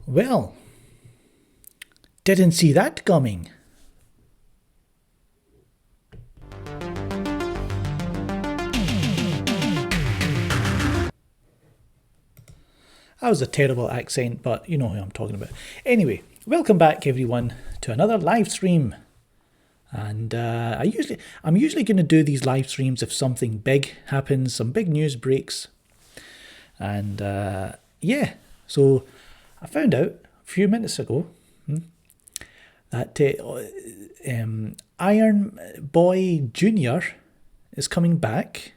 Well, didn't see that coming. That was a terrible accent, but you know who I'm talking about. Anyway, welcome back everyone to another live stream. And I'm usually going to do these live streams if something big happens, some big news breaks. And yeah, so I found out a few minutes ago that Iron Boy Jr. is coming back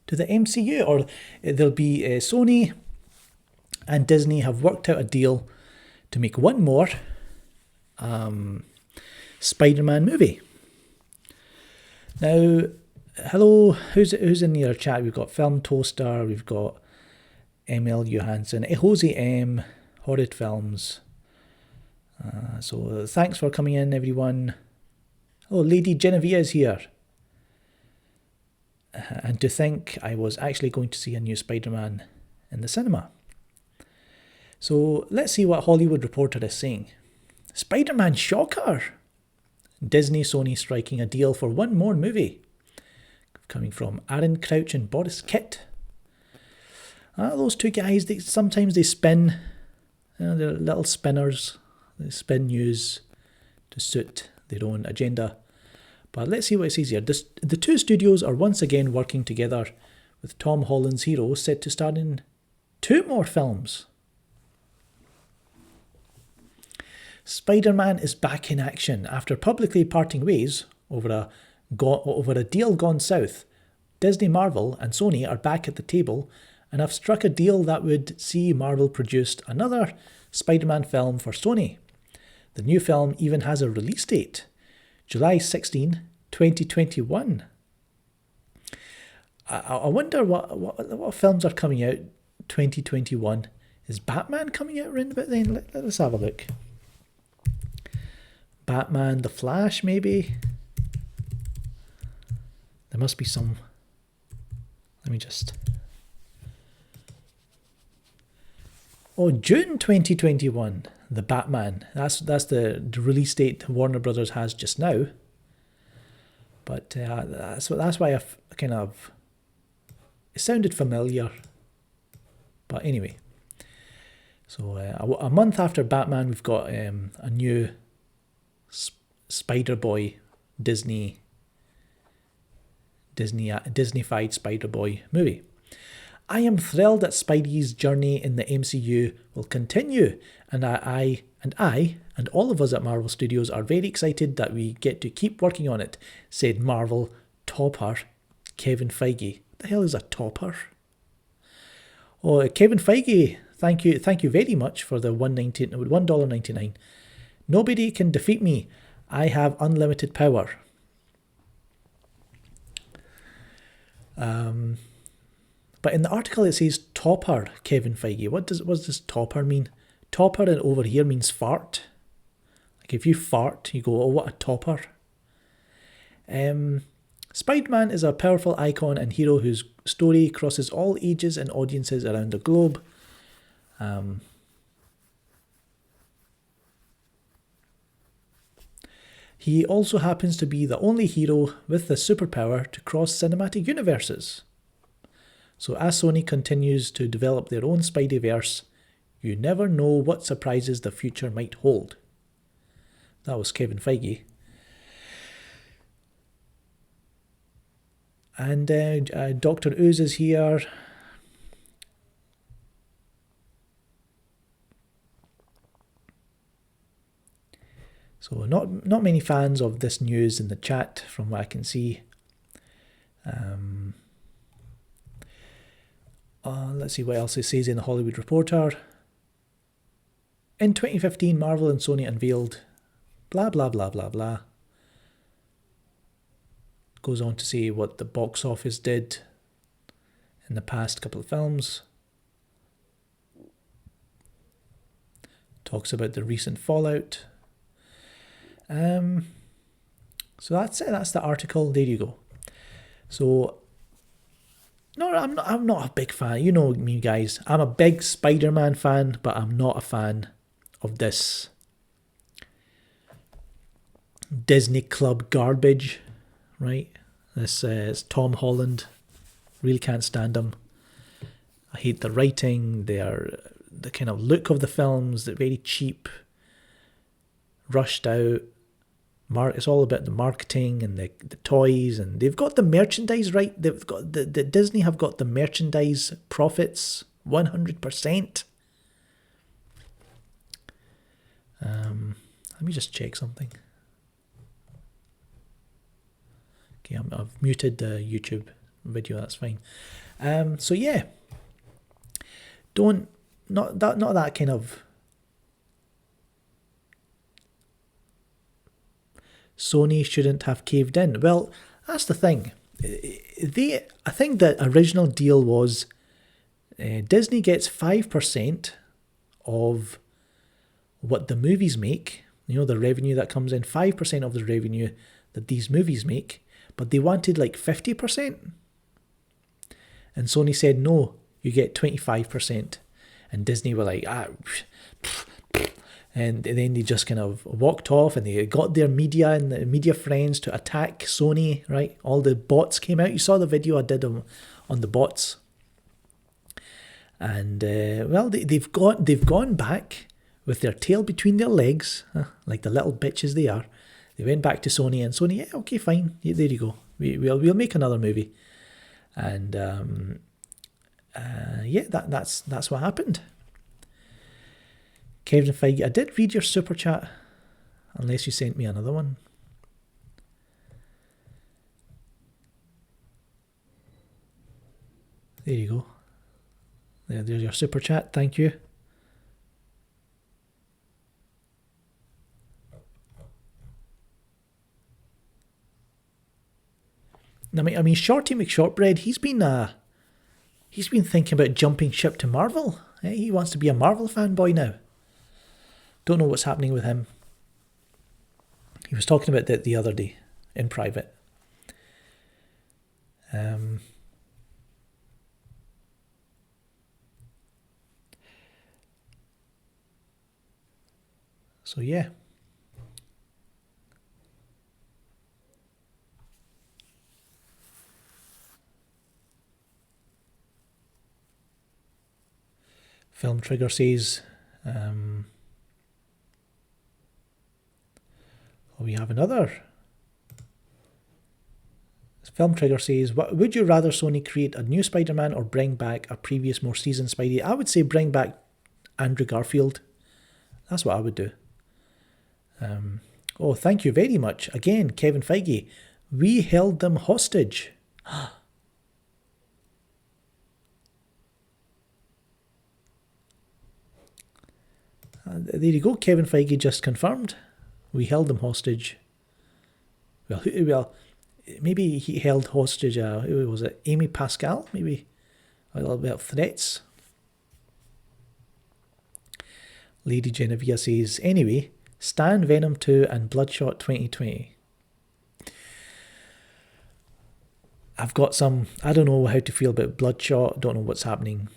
to the MCU, or there'll be Sony and Disney have worked out a deal to make one more Spider-Man movie. Now, hello, who's in your chat? We've got Film Toaster, we've got ML Johansson, Jose M, Horrid Films. So thanks for coming in, everyone. Oh, Lady Genevieve is here. And to think I was actually going to see a new Spider-Man in the cinema. So let's see what Hollywood Reporter is saying. Spider-Man shocker! Disney Sony striking a deal for one more movie. Coming from Aaron Crouch and Boris Kitt. Those two guys, sometimes they spin. They're little spinners. They spin news to suit their own agenda. But let's see what it says here. The two studios are once again working together, with Tom Holland's Hero set to star in 2 more films. Spider-Man is back in action after publicly parting ways over a deal gone south. Disney, Marvel and Sony are back at the table and have struck a deal that would see Marvel produce another Spider-Man film for Sony. The new film even has a release date, July 16, 2021. I wonder what films are coming out 2021. Is Batman coming out around about then? Let's have a look. Batman, The Flash, maybe? There must be some. Let me just. Oh, June 2021, The Batman. That's the release date Warner Brothers has just now. But that's why I kind of. It sounded familiar. But anyway. So a month after Batman, we've got a new Spider-Boy Disneyfied Spider-Boy movie. I am thrilled that Spidey's journey in the MCU will continue, and I and all of us at Marvel Studios are very excited that we get to keep working on it, said Marvel topper Kevin Feige. What the hell is a topper? Oh, Kevin Feige, thank you very much for the $1.99. Nobody can defeat me. I have unlimited power. But in the article it says topper Kevin Feige. What does topper mean? Topper and over here means fart. Like if you fart, you go, oh, what a topper. Spider-Man is a powerful icon and hero whose story crosses all ages and audiences around the globe. He also happens to be the only hero with the superpower to cross cinematic universes. So as Sony continues to develop their own Spideyverse, you never know what surprises the future might hold. That was Kevin Feige. And Dr. Ooze is here. So not many fans of this news in the chat from what I can see. Let's see what else it says in the Hollywood Reporter. In 2015, Marvel and Sony unveiled blah, blah, blah, blah, blah. Goes on to say what the box office did in the past couple of films. Talks about the recent fallout. So that's it. That's the article. There you go. So, no, I'm not a big fan. You know me, guys. I'm a big Spider-Man fan, but I'm not a fan of this Disney Club garbage, right? This is Tom Holland. Really can't stand him. I hate the writing, the kind of look of the films, they're very cheap, rushed out. It's all about the marketing and the toys, and they've got the merchandise right. They've got the Disney have got the merchandise profits 100%. Let me just check something. Okay, I've muted the YouTube video. That's fine. So yeah, not that kind of Sony shouldn't have caved in. Well, that's the thing. I think the original deal was Disney gets 5% of what the movies make. You know, the revenue that comes in, 5% of the revenue that these movies make, but they wanted like 50%. And Sony said, no, you get 25%. And Disney were like, and then they just kind of walked off, and they got their media and the media friends to attack Sony, right? All the bots came out. You saw the video I did on the bots. And, well, they've gone back with their tail between their legs, like the little bitches they are. They went back to Sony, and Sony, yeah, okay, fine. Yeah, there you go. We'll make another movie. And, yeah, that's what happened. Kevin Feige, I did read your super chat, unless you sent me another one. There you go. There's your super chat. Thank you. I mean, Shorty McShortbread, he's been thinking about jumping ship to Marvel. He wants to be a Marvel fanboy now. Don't know what's happening with him. He was talking about that the other day in private. So yeah. Film Trigger says, we have another. Film Trigger says, would you rather Sony create a new Spider-Man or bring back a previous, more seasoned Spidey? I would say bring back Andrew Garfield. That's what I would do. Oh, thank you very much. Again, Kevin Feige. We held them hostage. There you go. Kevin Feige just confirmed. We held them hostage. Well, maybe he held hostage, who was it? Amy Pascal? Maybe a little bit of threats. Lady Genevieve says, anyway, Stan Venom 2 and Bloodshot 2020. I've got some, I don't know how to feel about Bloodshot, don't know what's happening.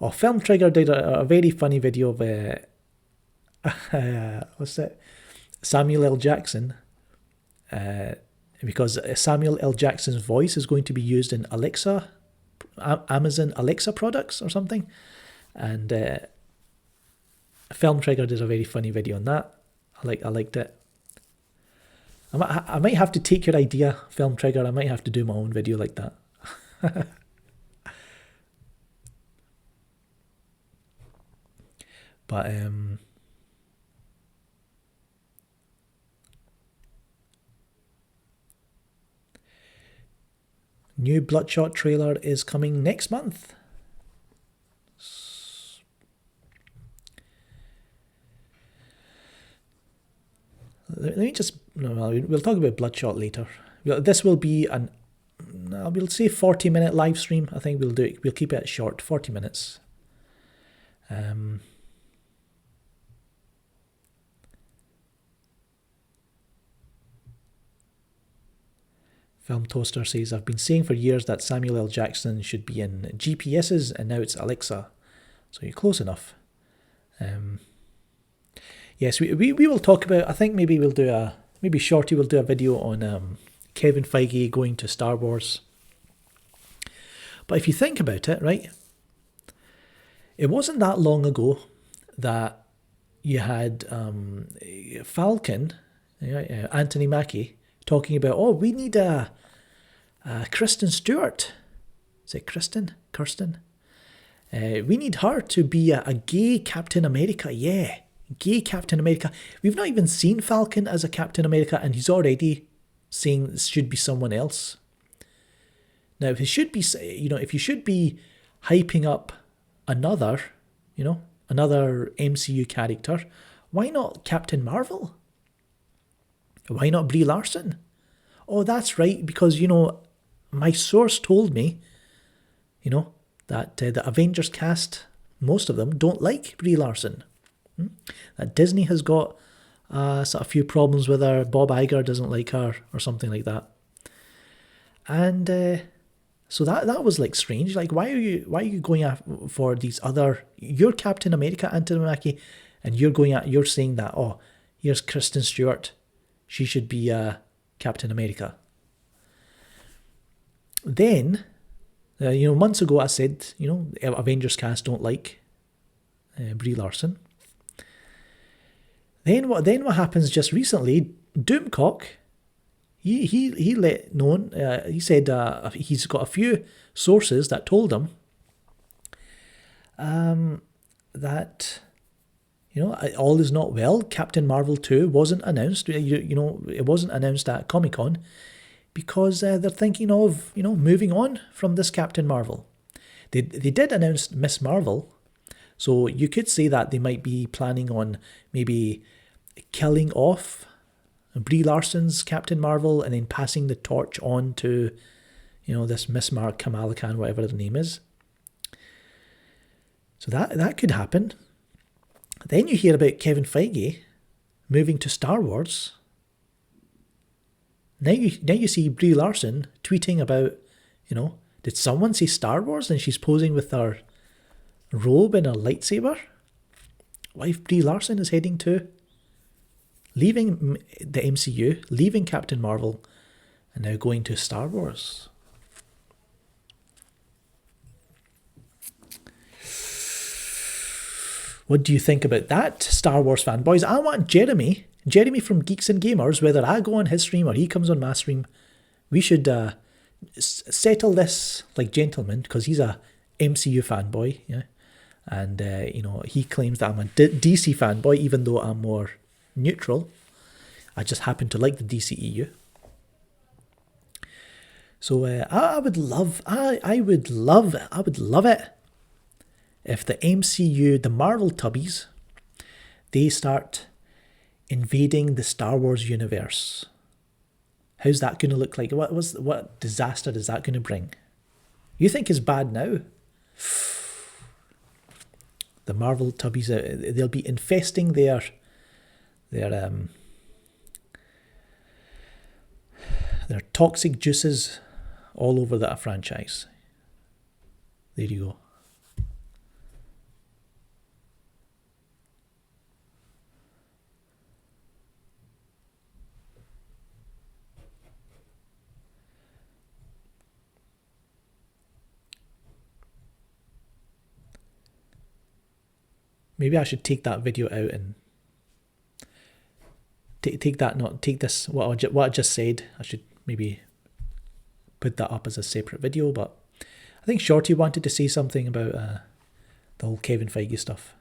Oh, Film Trigger did a very funny video of what's that? Samuel L. Jackson. Because Samuel L. Jackson's voice is going to be used in Alexa, Amazon Alexa products or something. And Film Trigger did a very funny video on that. I liked it. I might have to take your idea, Film Trigger. I might have to do my own video like that. But new Bloodshot trailer is coming next month. Let me just, we'll talk about Bloodshot later. This will be we'll say 40-minute live stream. I think we'll do it. We'll keep it short, 40 minutes. Film Toaster says, I've been saying for years that Samuel L. Jackson should be in GPSs, and now it's Alexa. So you're close enough. Yes, we will talk about, I think maybe Shorty will do a video on Kevin Feige going to Star Wars. But if you think about it, right, it wasn't that long ago that you had Falcon, Anthony Mackie, talking about, we need a Kristen Stewart. Is it Kirsten? We need her to be a gay Captain America. Yeah, gay Captain America. We've not even seen Falcon as a Captain America, and he's already saying it should be someone else. Now, if you should be hyping up another MCU character, why not Captain Marvel? Why not Brie Larson? Oh, that's right, because, my source told me, that the Avengers cast, most of them, don't like Brie Larson. That Disney has got sort of few problems with her. Bob Iger doesn't like her, or something like that. And so that was like strange. Like, why are you going for these other? You're Captain America, Anthony Mackie, and you're saying that, here's Kristen Stewart, she should be Captain America. Then, months ago I said, Avengers cast don't like Brie Larson. Then what happens just recently? Doomcock, he let known. He said he's got a few sources that told him that all is not well. Captain Marvel 2 wasn't announced. It wasn't announced at Comic-Con because they're thinking of moving on from this Captain Marvel. They did announce Miss Marvel, so you could say that they might be planning on maybe killing off Brie Larson's Captain Marvel and then passing the torch on to this Miss Kamala Khan, whatever her name is. So that could happen. Then you hear about Kevin Feige moving to Star Wars. Now you see Brie Larson tweeting about, did someone say Star Wars? And she's posing with her robe and her lightsaber. Wife Brie Larson is leaving the MCU, leaving Captain Marvel, and now going to Star Wars. What do you think about that, Star Wars fanboys? I want Jeremy from Geeks and Gamers, whether I go on his stream or he comes on my stream, we should settle this like gentlemen, because he's a MCU fanboy, yeah, and he claims that I'm a DC fanboy, even though I'm more neutral. I just happen to like the DCEU. So I would love it if the MCU, the Marvel Tubbies, they start invading the Star Wars universe. How's that going to look like? What disaster is that going to bring? You think it's bad now? The Marvel Tubbies, they'll be infesting their toxic juices all over that franchise. There you go. Maybe I should take that video out and take this, what I just said. I should maybe put that up as a separate video, but I think Shorty wanted to say something about the whole Kevin Feige stuff.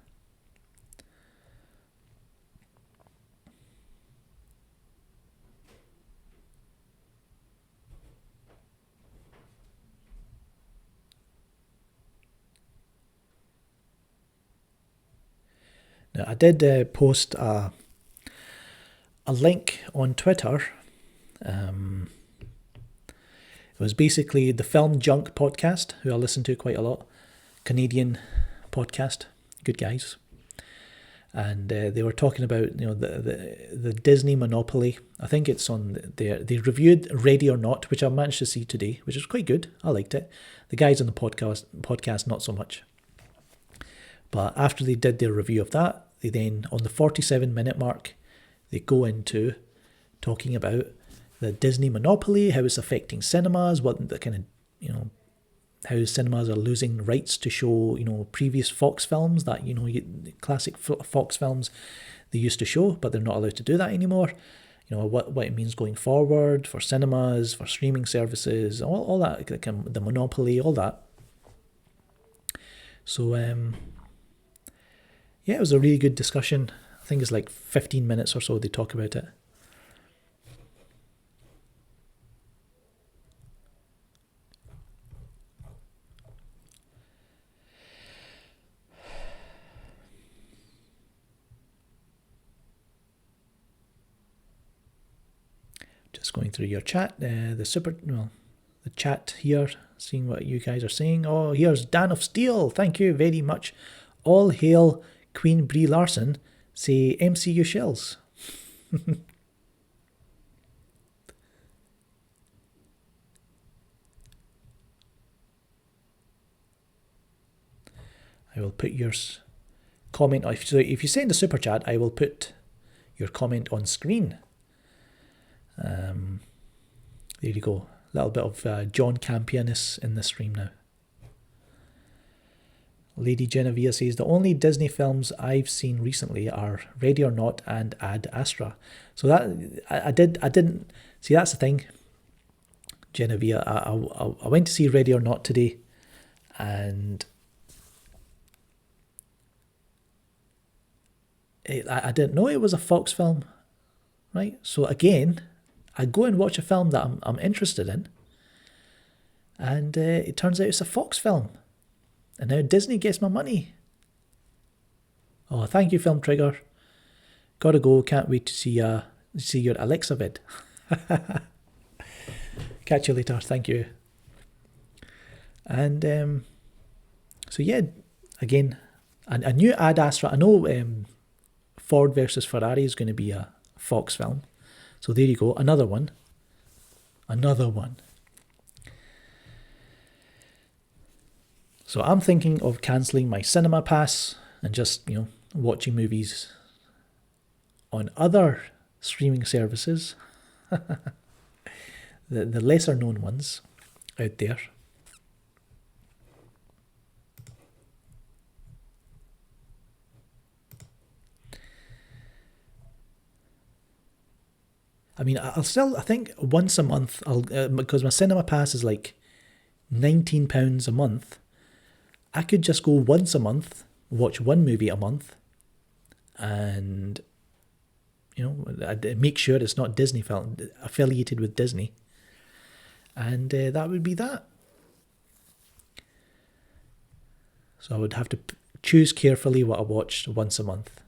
Now, I did post a link on Twitter. It was basically the Film Junk podcast, who I listen to quite a lot. Canadian podcast. Good guys. and they were talking about the Disney monopoly. I think it's on there. They reviewed Ready or Not, which I managed to see today, which was quite good. I liked it. The guys on the podcast not so much. But after they did their review of that, they then, on the 47-minute mark, they go into talking about the Disney monopoly, how it's affecting cinemas, what the kind of, how cinemas are losing rights to show, previous Fox films that, classic Fox films they used to show, but they're not allowed to do that anymore. What it means going forward for cinemas, for streaming services, all that, the monopoly, all that. So, yeah, it was a really good discussion. I think it's like 15 minutes or so they talk about it. Just going through your chat, the chat here, seeing what you guys are saying. Oh, here's Dan of Steel. Thank you very much. All hail Queen Brie Larson. Say MCU shells. I will put your comment. So if you send a super chat, I will put your comment on screen. There you go. A little bit of John Campionus in the stream now. Lady Genevieve says, the only Disney films I've seen recently are Ready or Not and Ad Astra. So that I didn't see. That's the thing, Genevieve. I went to see Ready or Not today, and I didn't know it was a Fox film, right? So again, I go and watch a film that I'm interested in, and it turns out it's a Fox film. And now Disney gets my money. Oh, thank you, Film Trigger. Gotta go. Can't wait to see your Alexa vid. Catch you later. Thank you. And so yeah, again, a new Ad Astra. I know Ford versus Ferrari is going to be a Fox film. So there you go. Another one. So I'm thinking of cancelling my cinema pass and just, watching movies on other streaming services, the lesser known ones out there. I mean, I think once a month, because my cinema pass is like £19 a month. I could just go once a month, watch one movie a month, and I'd make sure it's not Disney film affiliated with Disney, and that would be that. So I would have to choose carefully what I watched once a month.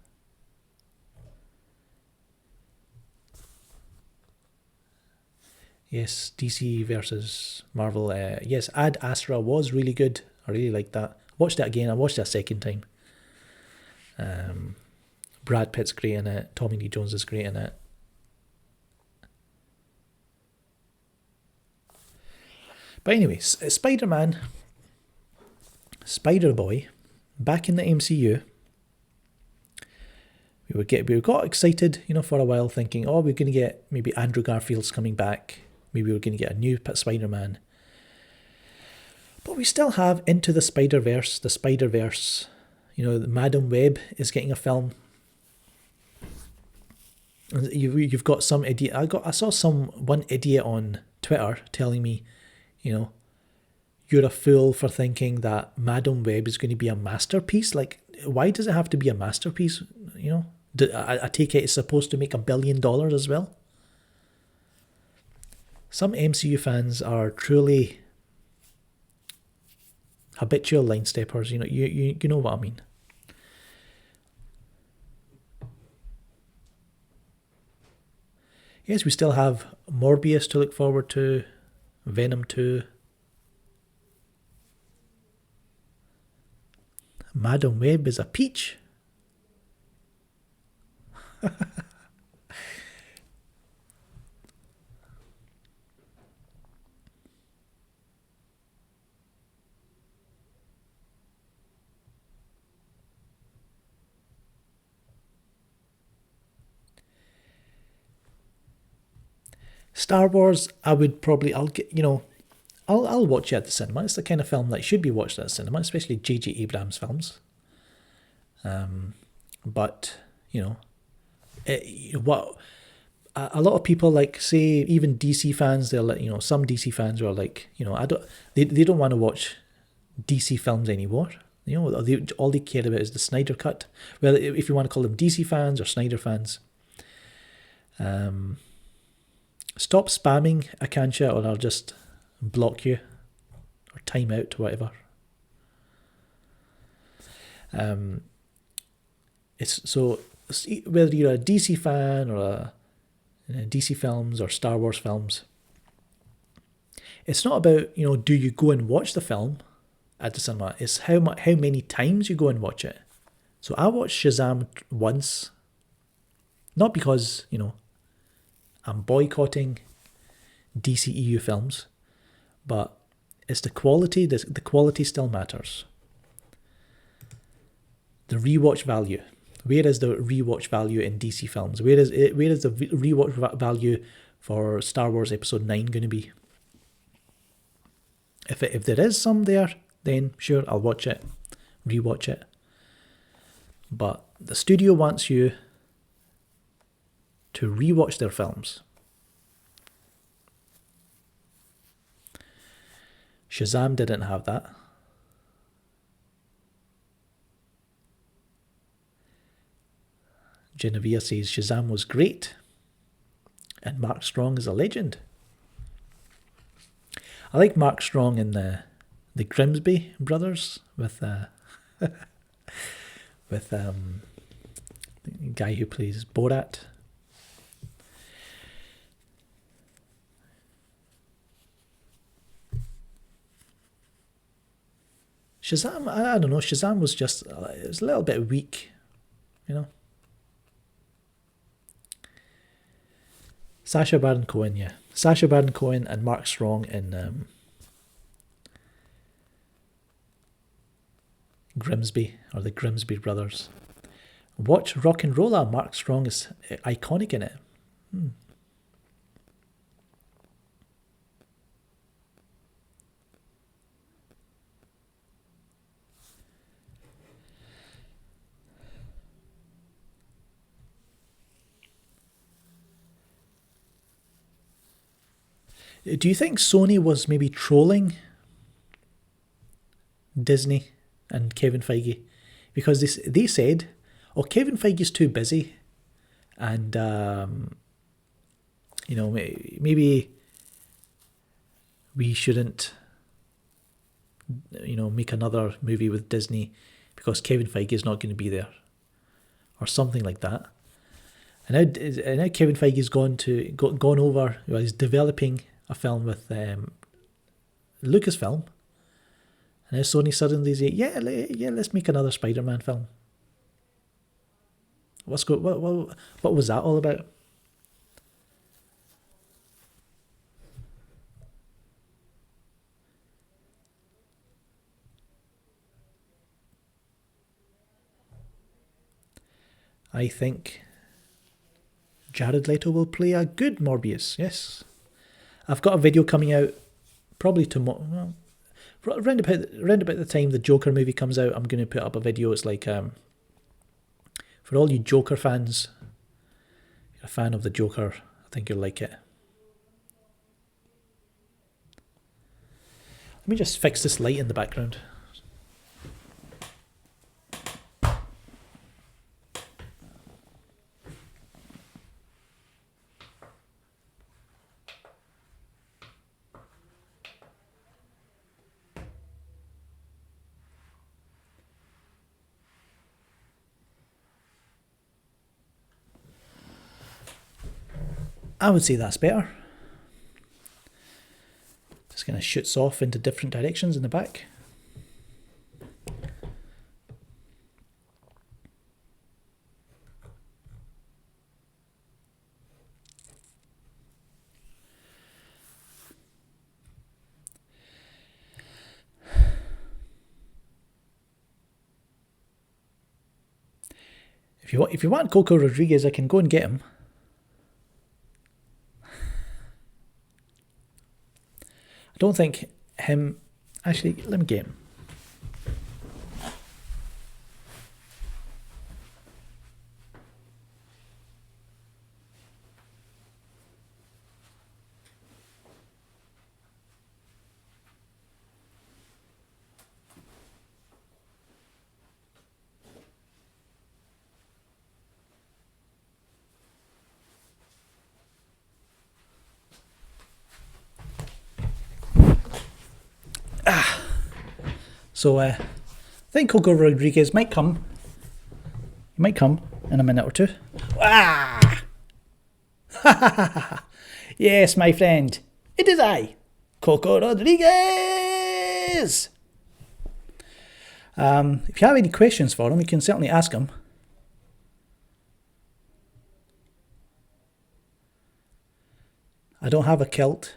Yes, DC versus Marvel. Yes, Ad Astra was really good. I really liked that. Watched it again. I watched it a second time. Brad Pitt's great in it. Tommy Lee Jones is great in it. But anyways, Spider-Man, Spider-Boy, back in the MCU. We got excited, for a while, thinking, oh, we're going to get maybe Andrew Garfield's coming back. Maybe we're going to get a new Spider-Man. But we still have Into the Spider-Verse, Madam Web is getting a film. You've got some idiot. I saw one idiot on Twitter telling me, you're a fool for thinking that Madam Web is going to be a masterpiece. Like, why does it have to be a masterpiece? I take it it's supposed to make $1 billion as well. Some MCU fans are truly habitual line steppers. You know what I mean. Yes, we still have Morbius to look forward to, Venom 2. Madam Web is a peach. Star Wars, I'll watch it at the cinema. It's the kind of film that should be watched at the cinema, especially J.J. Abrams films. But what a lot of people, like, say, even DC fans, they're like, some DC fans are like, they don't want to watch DC films anymore. All they care about is the Snyder Cut. Well, if you want to call them DC fans or Snyder fans. Stop spamming Akansha or I'll just block you or time out or whatever. It's so whether you're a DC fan or a DC films or Star Wars films, it's not about do you go and watch the film at the cinema. It's how many times you go and watch it. So I watched Shazam once, not because I'm boycotting DCEU films, but it's the quality. The quality still matters. The rewatch value. Where is the rewatch value in DC films? Where is the rewatch value for Star Wars Episode 9 going to be? If there is some there, then sure, I'll watch it, rewatch it. But the studio wants you to rewatch their films. Shazam didn't have that. Genevieve says Shazam was great and Mark Strong is a legend. I like Mark Strong in the Grimsby brothers with with the guy who plays Borat. Shazam, I don't know. Shazam was just it was a little bit weak, Sacha Baron Cohen, yeah. Sacha Baron Cohen and Mark Strong in Grimsby, or the Grimsby brothers. Watch Rock and Roller. Mark Strong is iconic in it. Do you think Sony was maybe trolling Disney and Kevin Feige? Because they said, Kevin Feige's too busy and, maybe we shouldn't, make another movie with Disney because Kevin Feige is not going to be there or something like that. And now Kevin Feige's gone over, he's developing a film with Lucasfilm, and now Sony suddenly say, yeah, let's make another Spider-Man film. What was that all about? I think Jared Leto will play a good Morbius, yes. I've got a video coming out probably tomorrow. Well, around about the time the Joker movie comes out, I'm going to put up a video. It's like, for all you Joker fans, you're a fan of the Joker, I think you'll like it. Let me just fix this light in the background. I would say that's better. Just kind of shoots off into different directions in the back. If you want Coco Rodriguez, I can go and get him. I don't think him... Actually, let me get him. So I think Coco Rodriguez might come. He might come in a minute or two. Ah! Yes, my friend. It is I, Coco Rodriguez! If you have any questions for him, you can certainly ask him. I don't have a kilt.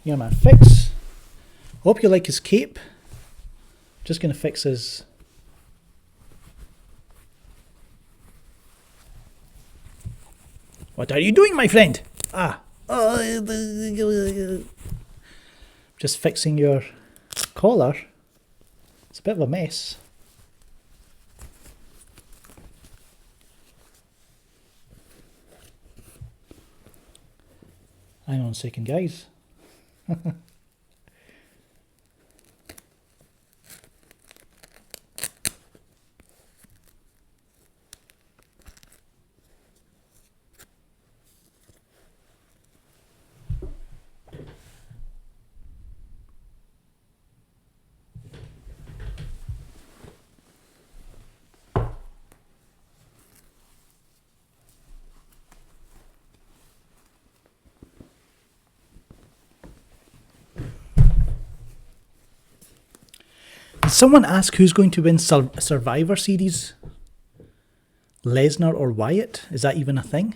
Yeah, man, fix. Hope you like his cape. Just gonna fix his... What are you doing, my friend? Just fixing your collar. It's a bit of a mess. Hang on a second, guys. Did someone ask who's going to win Survivor Series? Lesnar or Wyatt? Is that even a thing?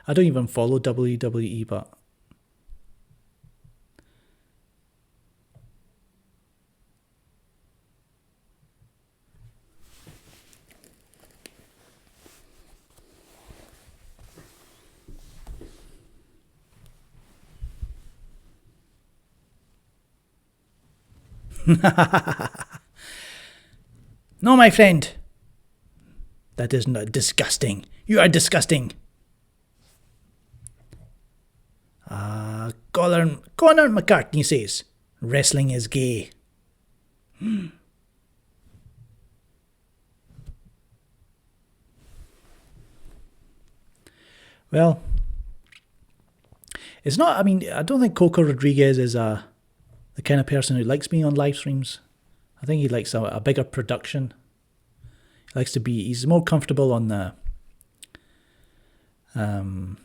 I don't even follow WWE, but... No, my friend. That is not disgusting. You are disgusting. Conor McCartney says, wrestling is gay. Well, it's not, I mean, I don't think Coco Rodriguez is the kind of person who likes being on live streams. I think he likes a bigger production. He likes to be, he's more comfortable on the, what do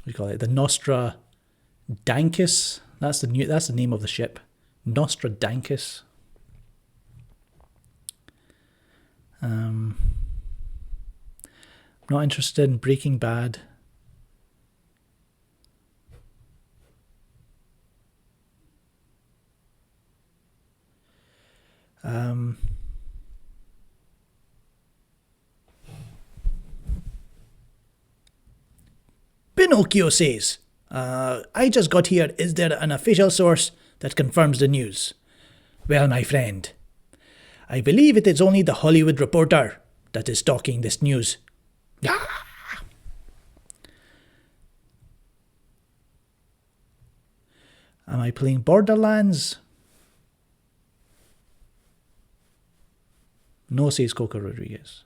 you call it, the Nostra Dankus. That's the name of the ship. Nostra Dankus. I'm not interested in Breaking Bad. Pinocchio says, I just got here. Is there an official source that confirms the news? Well, my friend, I believe it is only the Hollywood Reporter that is talking this news. Ah! Am I playing Borderlands? No, says Coco Rodriguez.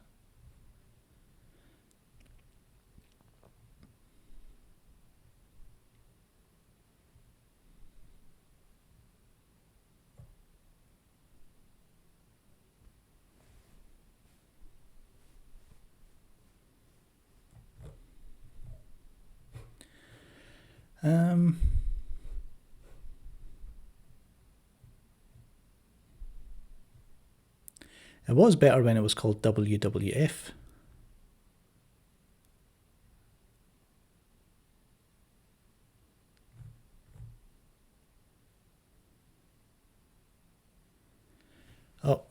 It was better when it was called WWF. Oh.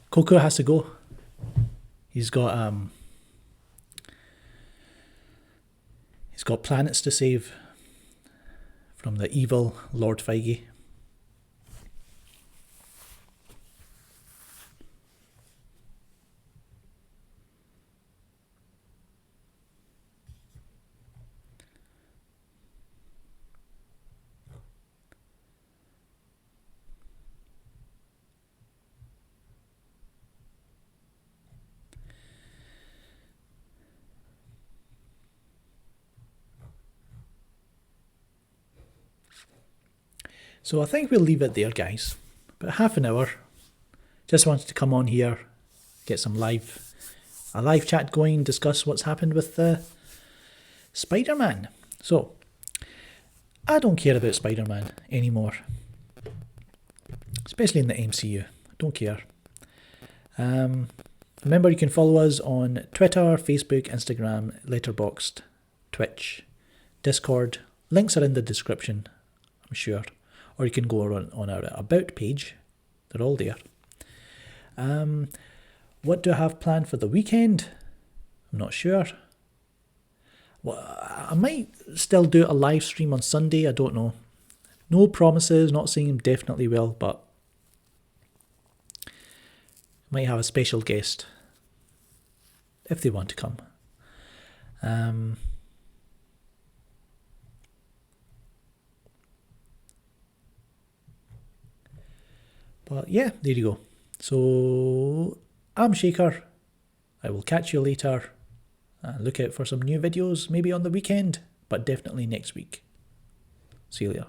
Coco has to go. He's got planets to save from the evil Lord Feige. So I think we'll leave it there, guys. About half an hour. Just wanted to come on here, get a live chat going, discuss what's happened with Spider-Man. So, I don't care about Spider-Man anymore. Especially in the MCU. I don't care. Remember, you can follow us on Twitter, Facebook, Instagram, Letterboxd, Twitch, Discord. Links are in the description, I'm sure. Or you can go on our About page. They're all there. What do I have planned for the weekend? I'm not sure. Well, I might still do a live stream on Sunday. I don't know. No promises, not saying definitely will, but might have a special guest if they want to come. But yeah, there you go. So I'm Shaker. I will catch you later. Look out for some new videos, maybe on the weekend, but definitely next week. See you later.